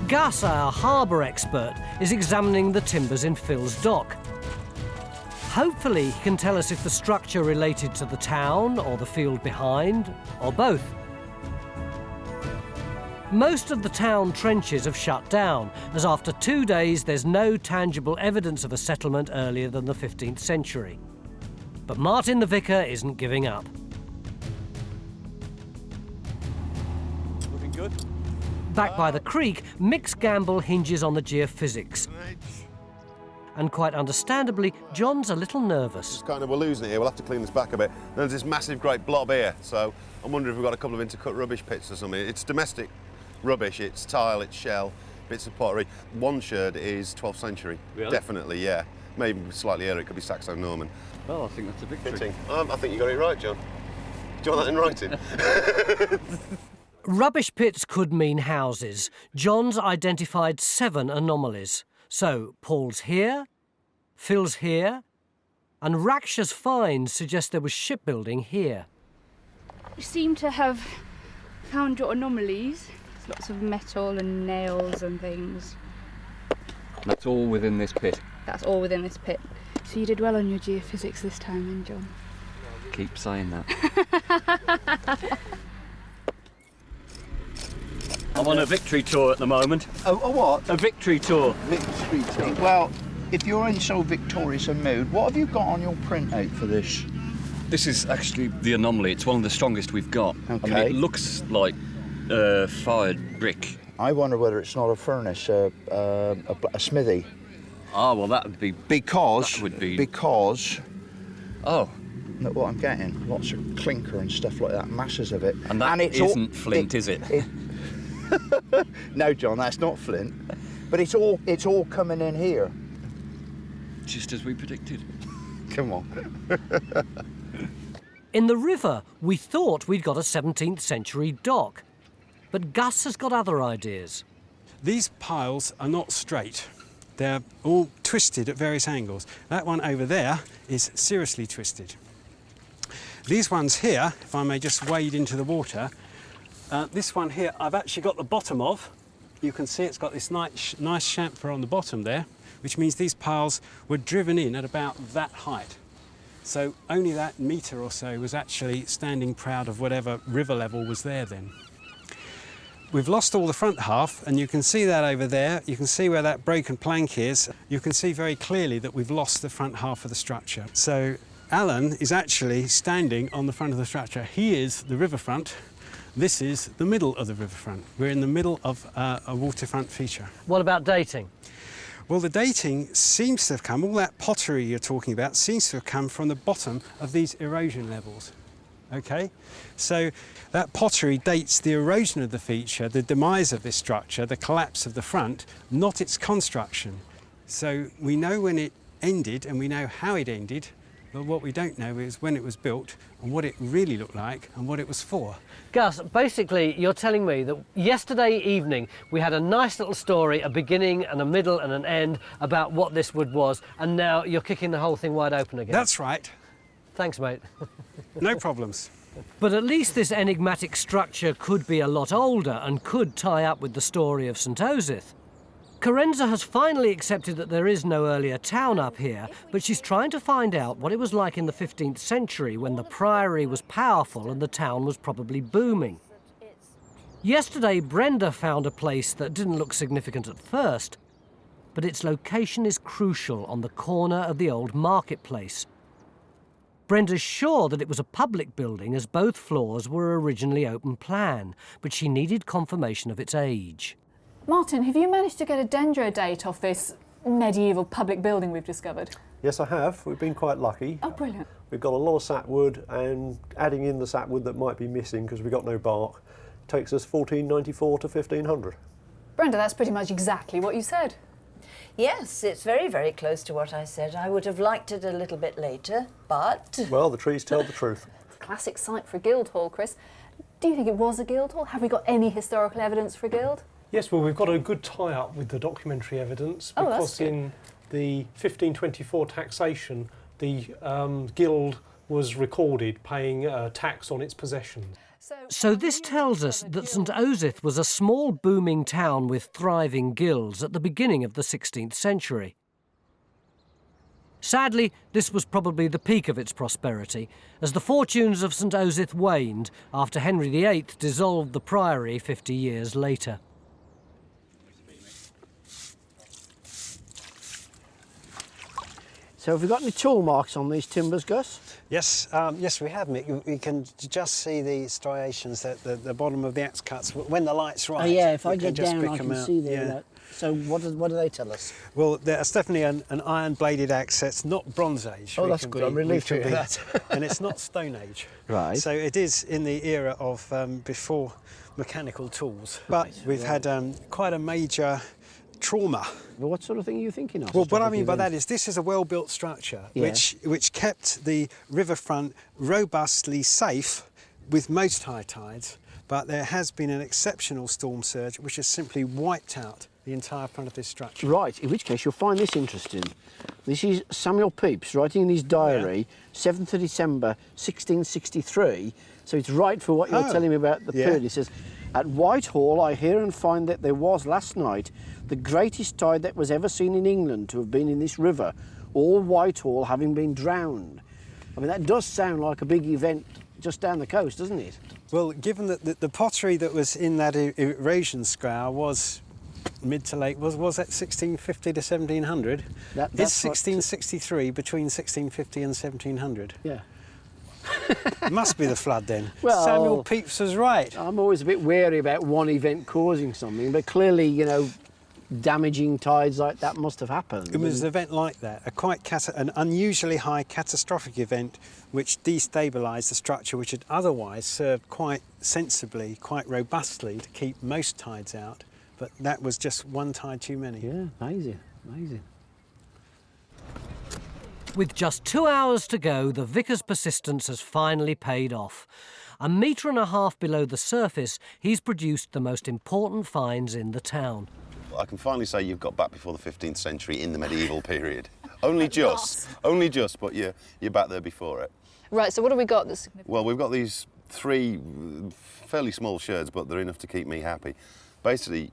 Speaker 1: Gus, our harbour expert, is examining the timbers in Phil's dock. Hopefully, he can tell us if the structure related to the town or the field behind, or both. Most of the town trenches have shut down, as after 2 days there's no tangible evidence of a settlement earlier than the 15th century. But Martin the vicar isn't giving up.
Speaker 12: Looking good.
Speaker 1: Back by the creek, Mick's gamble hinges on the geophysics. And quite understandably, John's a little nervous.
Speaker 12: Just kind of, we're losing it here, we'll have to clean this back a bit. There's this massive great blob here, so I'm wondering if we've got a couple of intercut rubbish pits or something. It's domestic rubbish, it's tile, it's shell, bits of pottery. One sherd is 12th century.
Speaker 5: Really?
Speaker 12: Definitely, yeah. Maybe slightly earlier, it could be Saxon Norman.
Speaker 5: Well, I think that's a victory.
Speaker 12: I think you got it right, John. Do you want that in writing?
Speaker 1: Rubbish pits could mean houses. John's identified 7 anomalies. So, Paul's here, fills here, and Raksha's finds suggest there was shipbuilding here.
Speaker 14: We seem to have found your anomalies. There's lots of metal and nails and things.
Speaker 5: That's all within this pit.
Speaker 14: That's all within this pit. So you did well on your geophysics this time then, John.
Speaker 5: Keep saying that. I'm on a victory tour at the moment.
Speaker 4: A what?
Speaker 5: A victory tour.
Speaker 4: Victory tour. Well, if you're in so victorious a mood, what have you got on your printout for this?
Speaker 5: This is actually the anomaly. It's one of the strongest we've got.
Speaker 4: Okay.
Speaker 5: I mean, it looks like fired brick.
Speaker 4: I wonder whether it's not a furnace, a smithy.
Speaker 5: Ah, well, that would be...
Speaker 4: Because...
Speaker 5: That would be...
Speaker 4: Because...
Speaker 5: Oh.
Speaker 4: Look what I'm getting. Lots of clinker and stuff like that, masses of it.
Speaker 5: And that isn't flint, is it?
Speaker 4: No, John, that's not flint. But it's all coming in here.
Speaker 5: Just as we predicted.
Speaker 4: Come on.
Speaker 1: In the river, we thought we'd got a 17th century dock. But Gus has got other ideas.
Speaker 9: These piles are not straight. They're all twisted at various angles. That one over there is seriously twisted. These ones here, if I may just wade into the water, this one here I've actually got the bottom of. You can see it's got this nice chamfer on the bottom there, which means these piles were driven in at about that height. So only that metre or so was actually standing proud of whatever river level was there then. We've lost all the front half, and you can see that over there. You can see where that broken plank is. You can see very clearly that we've lost the front half of the structure. So Alan is actually standing on the front of the structure. He is the riverfront. This is the middle of the riverfront. We're in the middle of a waterfront feature.
Speaker 1: What about dating?
Speaker 9: Well, the dating seems to have come, all that pottery you're talking about seems to have come from the bottom of these erosion levels. Okay, so that pottery dates the erosion of the feature, the demise of this structure, the collapse of the front, not its construction. So we know when it ended and we know how it ended, but what we don't know is when it was built and what it really looked like and what it was for.
Speaker 1: Gus, basically you're telling me that yesterday evening we had a nice little story, a beginning and a middle and an end about what this wood was, and now you're kicking the whole thing wide open again.
Speaker 9: That's right.
Speaker 1: Thanks, mate.
Speaker 9: No problems.
Speaker 1: But at least this enigmatic structure could be a lot older and could tie up with the story of St. Osyth. Carenza has finally accepted that there is no earlier town up here, but she's trying to find out what it was like in the 15th century when the priory was powerful and the town was probably booming. Yesterday, Brenda found a place that didn't look significant at first, but its location is crucial on the corner of the old marketplace. Brenda's sure that it was a public building as both floors were originally open plan, but she needed confirmation of its age.
Speaker 6: Martin, have you managed to get a dendro date off this medieval public building we've discovered?
Speaker 16: Yes, I have. We've been quite lucky.
Speaker 6: Oh, brilliant.
Speaker 16: We've got a lot of sapwood, and adding in the sapwood that might be missing because we've got no bark takes us 1494 to 1500.
Speaker 6: Brenda, that's pretty much exactly what you said.
Speaker 11: Yes, it's very, very close to what I said. I would have liked it a little bit later, but...
Speaker 16: Well, the trees tell the truth.
Speaker 6: It's a classic site for a guildhall, Chris. Do you think it was a guildhall? Have we got any historical evidence for a guild?
Speaker 16: Yes, well, we've got a good tie-up with the documentary evidence because in the 1524 taxation, the guild was recorded paying tax on its possessions.
Speaker 1: So this tells us that St. Osyth was a small booming town with thriving guilds at the beginning of the 16th century. Sadly, this was probably the peak of its prosperity, as the fortunes of St. Osyth waned after Henry VIII dissolved the priory 50 years later.
Speaker 3: So have we got any tool marks on these timbers, Gus?
Speaker 9: Yes, yes, we have, Mick. You can just see the striations at the bottom of the axe cuts when the light's right.
Speaker 3: Oh yeah, if I
Speaker 9: get
Speaker 3: get down, I can see there.
Speaker 9: Yeah.
Speaker 3: So what do they tell us?
Speaker 9: Well, there's definitely an iron-bladed axe. It's not Bronze Age.
Speaker 3: Oh, that's good. I'm relieved to hear that.
Speaker 9: And it's not Stone Age.
Speaker 3: Right.
Speaker 9: So it is in the era of before mechanical tools. But we've had quite a major trauma.
Speaker 3: What sort of thing are you thinking of?
Speaker 9: Well, what I mean by that is this is a well-built structure which kept the riverfront robustly safe with most high tides, but there has been an exceptional storm surge which has simply wiped out the entire front of this structure.
Speaker 3: Right, in which case you'll find this interesting. This is Samuel Pepys writing in his diary, 7th of December 1663. So it's right for what you're telling me about the period. It says, "At Whitehall I hear and find that there was last night the greatest tide that was ever seen in England to have been in this river, all Whitehall having been drowned." I mean, that does sound like a big event just down the coast, doesn't it?
Speaker 9: Well, given that the pottery that was in that erosion scour was mid to late, was that 1650 to 1700? It's 1663, between 1650 and 1700.
Speaker 3: Yeah.
Speaker 9: Must be the flood then.
Speaker 3: Well,
Speaker 9: Samuel Pepys was right.
Speaker 3: I'm always a bit wary about one event causing something, but clearly, you know, damaging tides like that must have happened.
Speaker 9: It was an event like that, an unusually high catastrophic event which destabilised the structure which had otherwise served quite sensibly, quite robustly to keep most tides out. But that was just one tide too many.
Speaker 3: Yeah, amazing, amazing.
Speaker 1: With just 2 hours to go, the vicar's persistence has finally paid off. 1.5 meters below the surface, he's produced the most important finds in the town.
Speaker 12: I can finally say you've got back before the 15th century in the medieval period. Only just, but you're back there before it.
Speaker 6: Right, so what have we got that's significant?
Speaker 12: Well, we've got these 3 fairly small sherds, but they're enough to keep me happy. Basically,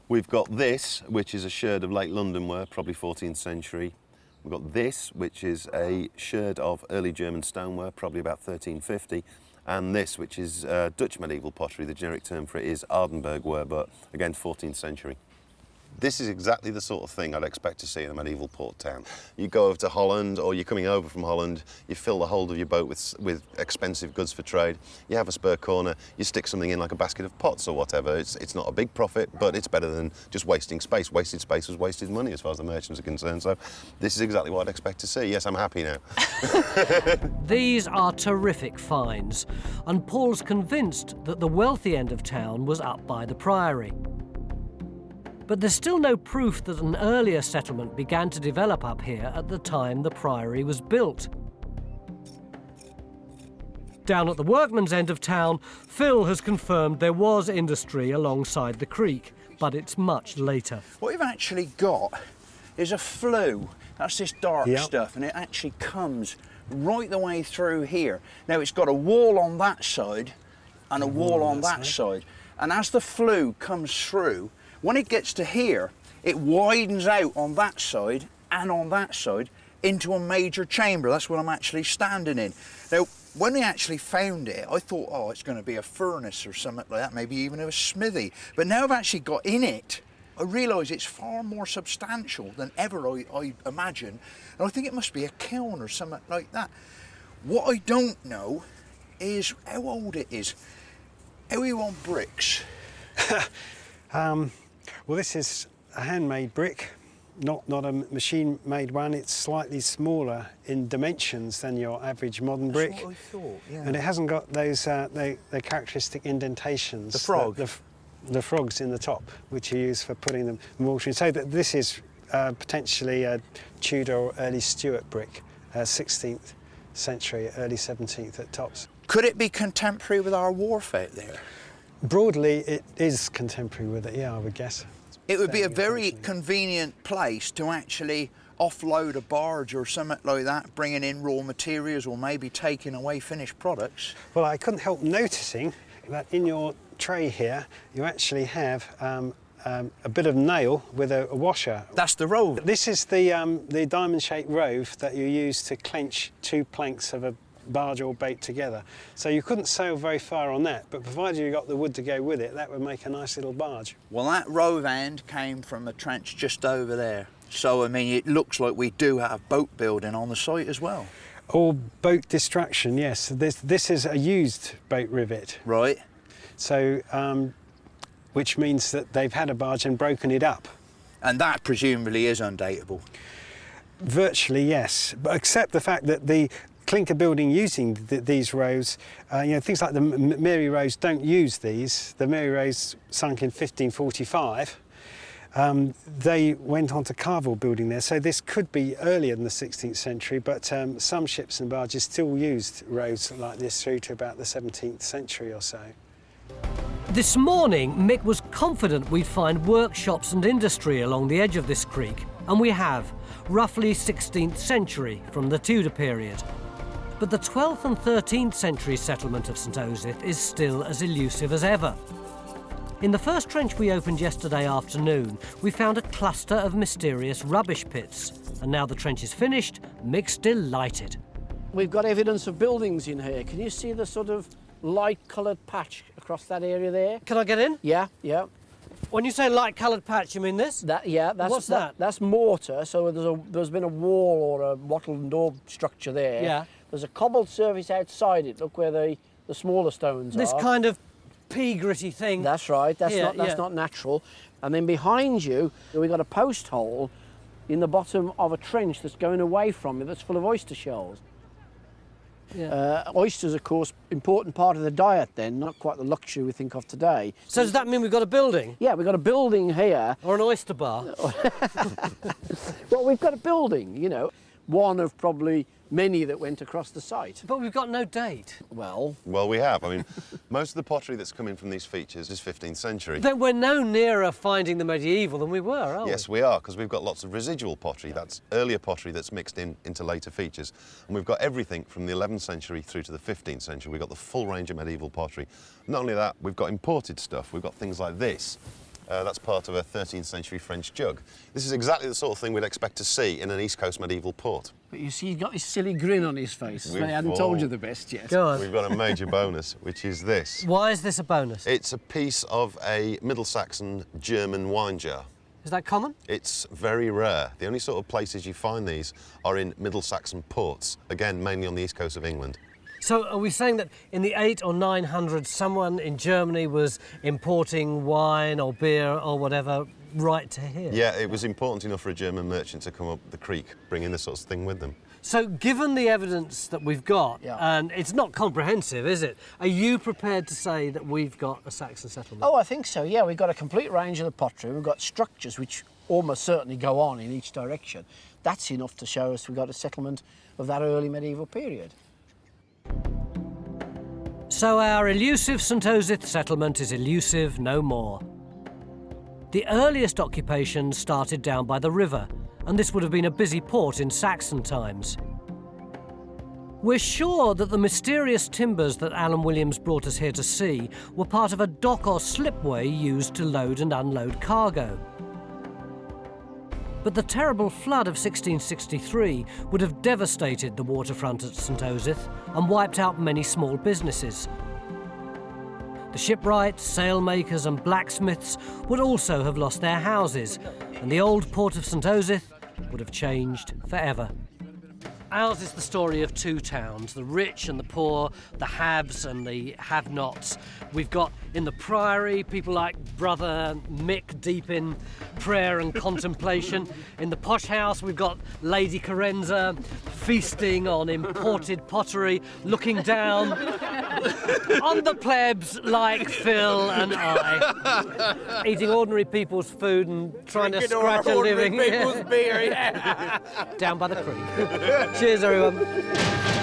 Speaker 12: we've got this, which is a sherd of late London ware, probably 14th century. We've got this, which is a sherd of early German stoneware, probably about 1350. And this, which is Dutch medieval pottery. The generic term for it is Aardenburg ware, but again, 14th century. This is exactly the sort of thing I'd expect to see in a medieval port town. You go over to Holland, or you're coming over from Holland, you fill the hold of your boat with expensive goods for trade, you have a spare corner, you stick something in like a basket of pots or whatever. It's not a big profit, but it's better than just wasting space. Wasted space was wasted money as far as the merchants are concerned, so this is exactly what I'd expect to see. Yes, I'm happy now.
Speaker 1: These are terrific finds, and Paul's convinced that the wealthy end of town was up by the priory. But there's still no proof that an earlier settlement began to develop up here at the time the priory was built. Down at the workman's end of town, Phil has confirmed there was industry alongside the creek, but it's much later.
Speaker 4: What you've actually got is a flue. That's this dark stuff, and it actually comes right the way through here. Now, it's got a wall on that side and a wall on that side. And as the flue comes through, when it gets to here, it widens out on that side and on that side into a major chamber. That's what I'm actually standing in. Now, when we actually found it, I thought, oh, it's going to be a furnace or something like that, maybe even a smithy. But now I've actually got in it, I realise it's far more substantial than ever I imagined. And I think it must be a kiln or something like that. What I don't know is how old it is. How are you on bricks?
Speaker 9: Well, this is a handmade brick, not a machine-made one. It's slightly smaller in dimensions than your average modern brick.
Speaker 4: That's what I thought, yeah.
Speaker 9: And it hasn't got those the characteristic indentations.
Speaker 4: The frog?
Speaker 9: The frogs in the top, which you use for putting the mortar in. So that this is potentially a Tudor or early Stuart brick, 16th century, early 17th at tops.
Speaker 4: Could it be contemporary with our wharf out there?
Speaker 9: Broadly, it is contemporary with it, yeah, I would guess.
Speaker 4: It would be a very convenient place to actually offload a barge or something like that, bringing in raw materials or maybe taking away finished products.
Speaker 9: Well, I couldn't help noticing that in your tray here, you actually have a bit of nail with a washer.
Speaker 4: That's the rove.
Speaker 9: This is the diamond-shaped rove that you use to clench 2 planks of a barge or boat together. So you couldn't sail very far on that, but provided you got the wood to go with it, that would make a nice little barge.
Speaker 4: Well, that rove end came from a trench just over there. So, I mean, it looks like we do have boat building on the site as well.
Speaker 9: Or boat destruction, yes. This is a used boat rivet.
Speaker 4: Right.
Speaker 9: So, which means that they've had a barge and broken it up.
Speaker 4: And that presumably is undateable?
Speaker 9: Virtually, yes, but except the fact that the clinker building using these rows, things like the Mary Rose don't use these. The Mary Rose sunk in 1545. They went on to Carville building there, so this could be earlier than the 16th century, but some ships and barges still used rows like this through to about the 17th century or so.
Speaker 1: This morning, Mick was confident we'd find workshops and industry along the edge of this creek, And we have, roughly 16th century from the Tudor period. But the 12th and 13th century settlement of St Osyth is still as elusive as ever. In the first trench we opened yesterday afternoon, we found a cluster of mysterious rubbish pits. And now the trench is finished, Mick's delighted.
Speaker 3: We've got evidence of buildings in here. Can you see the sort of light-coloured patch across that area there?
Speaker 1: Can I get in?
Speaker 3: Yeah, yeah.
Speaker 1: When you say light-coloured patch, you mean this?
Speaker 3: What's that? That's mortar. So there's been a wall or a wattle and daub structure there.
Speaker 1: Yeah.
Speaker 3: There's a cobbled surface outside it. Look where the smaller stones are.
Speaker 1: This kind of pea-gritty thing.
Speaker 3: That's right. That's not natural. And then behind you, we've got a post hole in the bottom of a trench that's going away from it that's full of oyster shells.
Speaker 1: Yeah.
Speaker 3: Oysters, of course, important part of the diet then, not quite the luxury we think of today.
Speaker 1: So does that mean we've got a building?
Speaker 3: Yeah, we've got a building here.
Speaker 1: Or an oyster bar?
Speaker 3: Well, we've got a building, you know, one of probably many that went across the site.
Speaker 1: But we've got no date.
Speaker 3: Well,
Speaker 12: we have. I mean, most of the pottery that's come in from these features is 15th century.
Speaker 1: Then we're no nearer finding the medieval than we were, are we?
Speaker 12: Yes, we are, because we've got lots of residual pottery. That's earlier pottery that's mixed into later features. And we've got everything from the 11th century through to the 15th century. We've got the full range of medieval pottery. Not only that, we've got imported stuff. We've got things like this. That's part of a 13th century French jug. This is exactly the sort of thing we'd expect to see in an East Coast medieval port.
Speaker 3: But you see, he's got this silly grin on his face. I hadn't told you the best yet.
Speaker 1: Go on.
Speaker 12: We've got a major bonus, which is this.
Speaker 1: Why is this a bonus?
Speaker 12: It's a piece of a Middle Saxon German wine jar.
Speaker 1: Is that common?
Speaker 12: It's very rare. The only sort of places you find these are in Middle Saxon ports, again, mainly on the east coast of England.
Speaker 1: So are we saying that in the 800s or 900s, someone in Germany was importing wine or beer or whatever right to here?
Speaker 12: Yeah, it was important enough for a German merchant to come up the creek, bringing this sort of thing with them.
Speaker 1: So given the evidence that we've got, and it's not comprehensive, is it? Are you prepared to say that we've got a Saxon settlement?
Speaker 3: Oh, I think so, yeah. We've got a complete range of the pottery. We've got structures which almost certainly go on in each direction. That's enough to show us we've got a settlement of that early medieval period.
Speaker 1: So our elusive St Osyth settlement is elusive no more. The earliest occupation started down by the river, and this would have been a busy port in Saxon times. We're sure that the mysterious timbers that Alan Williams brought us here to see were part of a dock or slipway used to load and unload cargo. But the terrible flood of 1663 would have devastated the waterfront at St Osyth and wiped out many small businesses. The shipwrights, sailmakers and blacksmiths would also have lost their houses, and the old port of St Osyth would have changed forever. Ours is the story of two towns, the rich and the poor, the haves and the have-nots. We've got in the priory people like Brother Mick deep in prayer and contemplation. In the posh house we've got Lady Carenza feasting on imported pottery, looking down on the plebs like Phil and I, eating ordinary people's food and trying to scratch a living.
Speaker 17: People's beer, yeah.
Speaker 1: Down by the creek. Cheers, everyone.